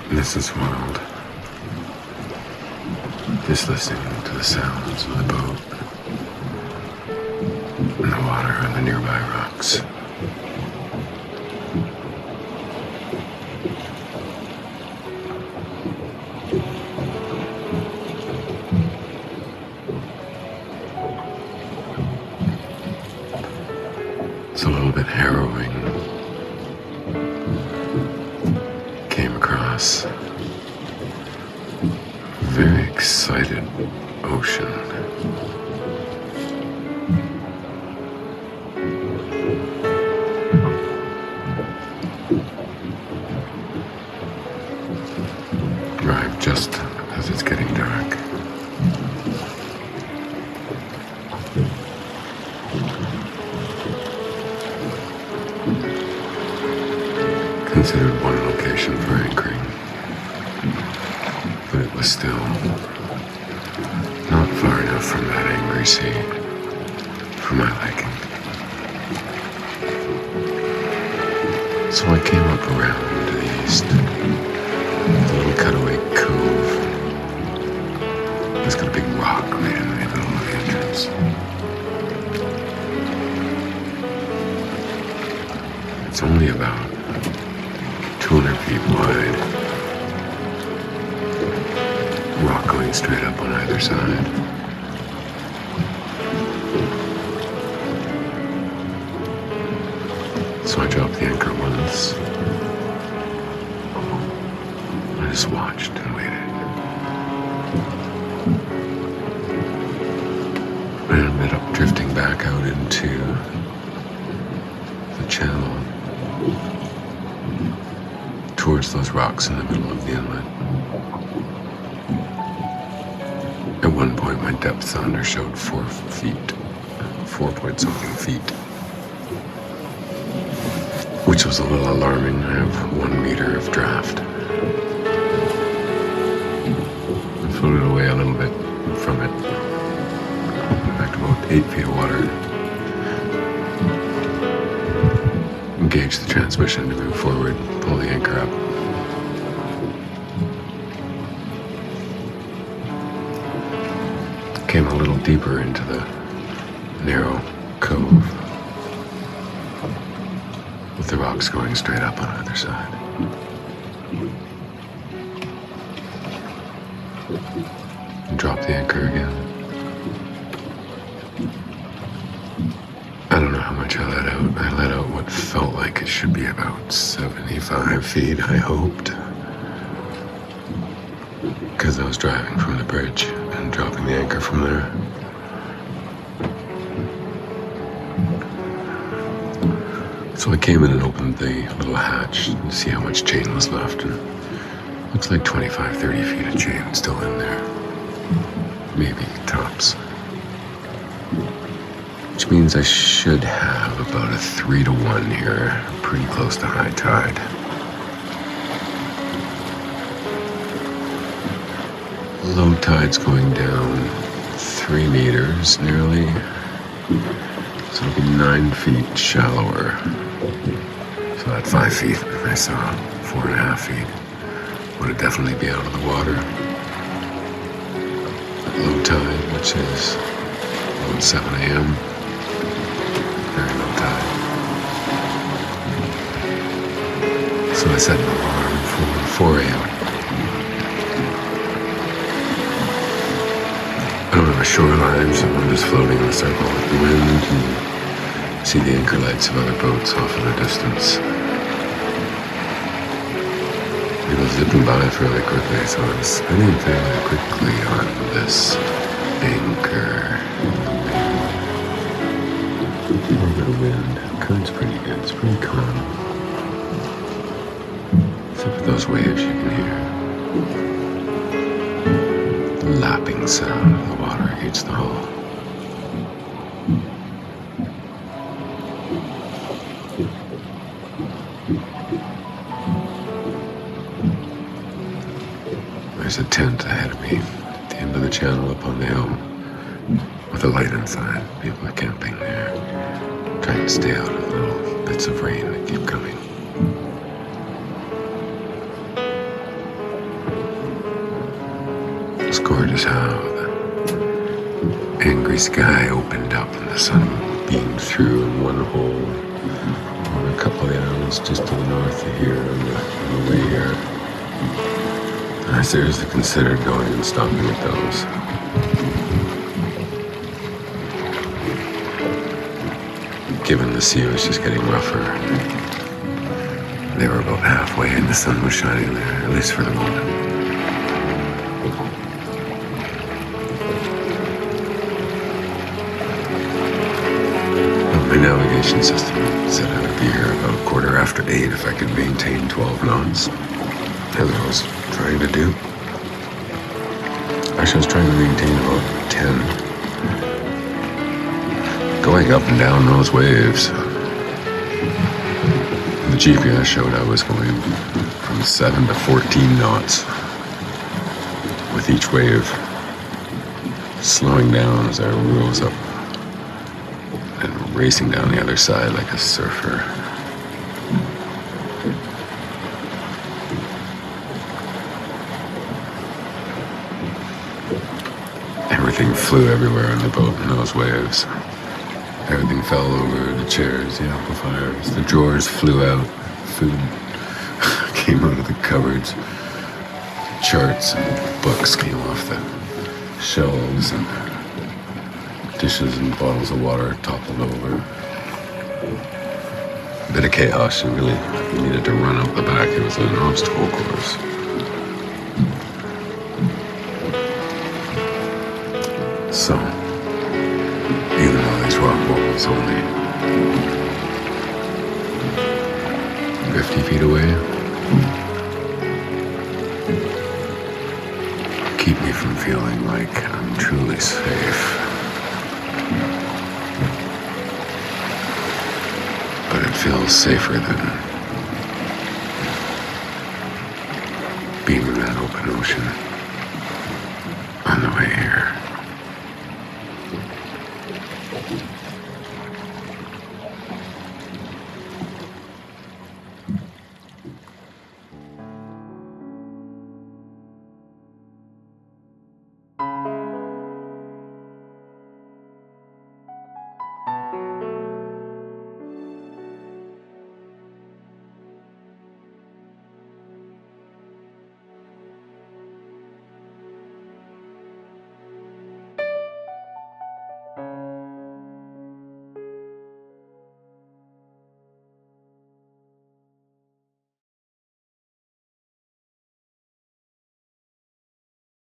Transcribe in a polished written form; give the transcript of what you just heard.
This is wild. Just listening to the sounds of the boat and the water on the nearby rocks. It's a little bit harrowing. Came across a very excited ocean. Arrived just as it's getting dark. Considered one location for anchoring, but it was still not far enough from that angry sea for my liking. So I came up around to the east, a little cutaway cove. It's got a big rock right in the middle of the entrance. It's only about 200 feet wide, rock going straight up on either side. So I dropped the anchor once. I just watched and waited. I ended up drifting back out into the channel towards those rocks in the middle of the inlet. At one point, my depth sounder showed 4 feet, 4 point something feet, which was a little alarming. I have 1 meter of draft. I floated away a little bit from it, back to about 8 feet of water. Engage the transmission to move forward, pull the anchor up. Came a little deeper into the narrow cove, with the rocks going straight up on either side. And dropped the anchor again. I don't know how much I let out. I let out what felt like it should be about 75 feet, I hoped. Because I was driving from the bridge and dropping the anchor from there. So I came in and opened the little hatch to see how much chain was left. And looks like 25, 30 feet of chain still in there. Maybe tops. Which means I should have about a 3-to-1 here, pretty close to high tide. Low tide's going down 3 meters nearly, so it'll be 9 feet shallower. So at 5 feet, I saw 4.5 feet. Would it definitely be out of the water? At low tide, which is around 7 a.m. Very low tide. So I set an alarm for 4 a.m. I don't have a shoreline, so I'm just floating in a circle with the wind and see the anchor lights of other boats off in the distance. It was zipping by fairly quickly, so I was spinning fairly quickly on this anchor. A little bit of wind. Current's pretty good. It's pretty calm. Except for those waves you can hear. The lapping sound of the water against the hull. There's a tent ahead of me at the end of the channel up on the hill with a light inside. People are camping there, trying to stay out of the little bits of rain that keep coming. It's gorgeous how the angry sky opened up and the sun beamed through in one hole on a couple of the islands just to the north of here on the way here. And I seriously considered going and stopping at those. Given the sea was just getting rougher. They were about halfway and the sun was shining there, at least for the moment. Well, my navigation system said I would be here about 8:15 if I could maintain 12 knots, as I was trying to do. Actually, I was trying to maintain about 10. Going up and down those waves. The GPS showed I was going from 7 to 14 knots with each wave slowing down as I rose up and racing down the other side like a surfer. Everything flew everywhere on the boat in those waves. Everything fell over, the chairs, the amplifiers, the drawers flew out, food came out of the cupboards, charts and books came off the shelves, and dishes and bottles of water toppled over. A bit of chaos, and really needed to run up the back. It was an obstacle course. So, even though these rock walls only 50 feet away, keep me from feeling like I'm truly safe. But it feels safer than being in that open ocean.